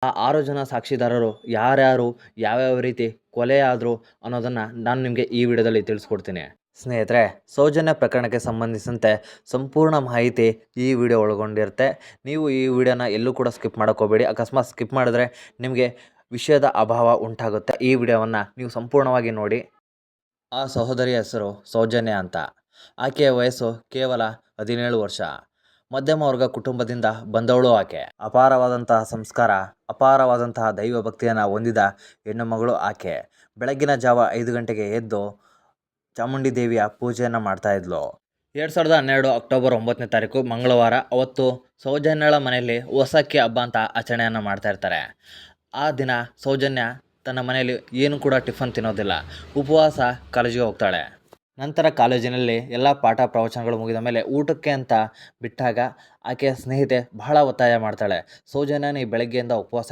ಆ 6 ಜನ ಸಾಕ್ಷಿದಾರರು ಯಾರ್ಯಾರು, ಯಾವ್ಯಾವ ರೀತಿ ಕೊಲೆ ಆದರು ಅನ್ನೋದನ್ನು ನಾನು ನಿಮಗೆ ಈ ವಿಡಿಯೋದಲ್ಲಿ ತಿಳಿಸ್ಕೊಡ್ತೀನಿ. ಸ್ನೇಹಿತರೆ, ಸೌಜನ್ಯ ಪ್ರಕರಣಕ್ಕೆ ಸಂಬಂಧಿಸಿದಂತೆ ಸಂಪೂರ್ಣ ಮಾಹಿತಿ ಈ ವಿಡಿಯೋ ಒಳಗೊಂಡಿರುತ್ತೆ. ನೀವು ಈ ವಿಡಿಯೋನ ಎಲ್ಲೂ ಕೂಡ ಸ್ಕಿಪ್ ಮಾಡೋಕೆ ಹೋಗಬೇಡಿ. ಅಕಸ್ಮಾತ್ ಸ್ಕಿಪ್ ಮಾಡಿದ್ರೆ ನಿಮಗೆ ವಿಷಯದ ಅಭಾವ ಉಂಟಾಗುತ್ತೆ. ಈ ವಿಡಿಯೋವನ್ನು ನೀವು ಸಂಪೂರ್ಣವಾಗಿ ನೋಡಿ. ಆ ಸಹೋದರಿಯ ಹೆಸರು ಸೌಜನ್ಯ ಅಂತ. ಆಕೆಯ ವಯಸ್ಸು ಕೇವಲ 17 ವರ್ಷ. ಮಧ್ಯಮ ವರ್ಗ ಕುಟುಂಬದಿಂದ ಬಂದವಳು ಆಕೆ. ಅಪಾರವಾದಂತಹ ಸಂಸ್ಕಾರ, ಅಪಾರವಾದಂತಹ ದೈವ ಭಕ್ತಿಯನ್ನು ಹೊಂದಿದ ಹೆಣ್ಣು ಮಗಳು ಆಕೆ. ಬೆಳಗ್ಗಿನ ಜಾವ 5 ಗಂಟೆಗೆ ಎದ್ದು ಚಾಮುಂಡಿ ದೇವಿಯ ಪೂಜೆಯನ್ನು ಮಾಡ್ತಾ ಇದ್ಲು. 2012 ಅಕ್ಟೋಬರ್ 9ನೇ ತಾರೀಕು ಮಂಗಳವಾರ. ಅವತ್ತು ಸೌಜನ್ಯಳ ಮನೆಯಲ್ಲಿ ಹೊಸಕ್ಕಿ ಹಬ್ಬ ಅಂತ ಆಚರಣೆಯನ್ನು ಮಾಡ್ತಾ ಇರ್ತಾರೆ. ಆ ದಿನ ಸೌಜನ್ಯ ತನ್ನ ಮನೆಯಲ್ಲಿ ಏನು ಕೂಡ ಟಿಫನ್ ತಿನ್ನೋದಿಲ್ಲ, ಉಪವಾಸ ಕಾಲೇಜಿಗೆ ಹೋಗ್ತಾಳೆ. ನಂತರ ಕಾಲೇಜಿನಲ್ಲಿ ಎಲ್ಲ ಪಾಠ ಪ್ರವಚನಗಳು ಮುಗಿದ ಮೇಲೆ ಊಟಕ್ಕೆ ಅಂತ ಬಿಟ್ಟಾಗ ಆಕೆಯ ಸ್ನೇಹಿತೆ ಬಹಳ ಒತ್ತಾಯ ಮಾಡ್ತಾಳೆ. ಸೌಜನ್ಯ, ನೀ ಬೆಳಗ್ಗೆಯಿಂದ ಉಪವಾಸ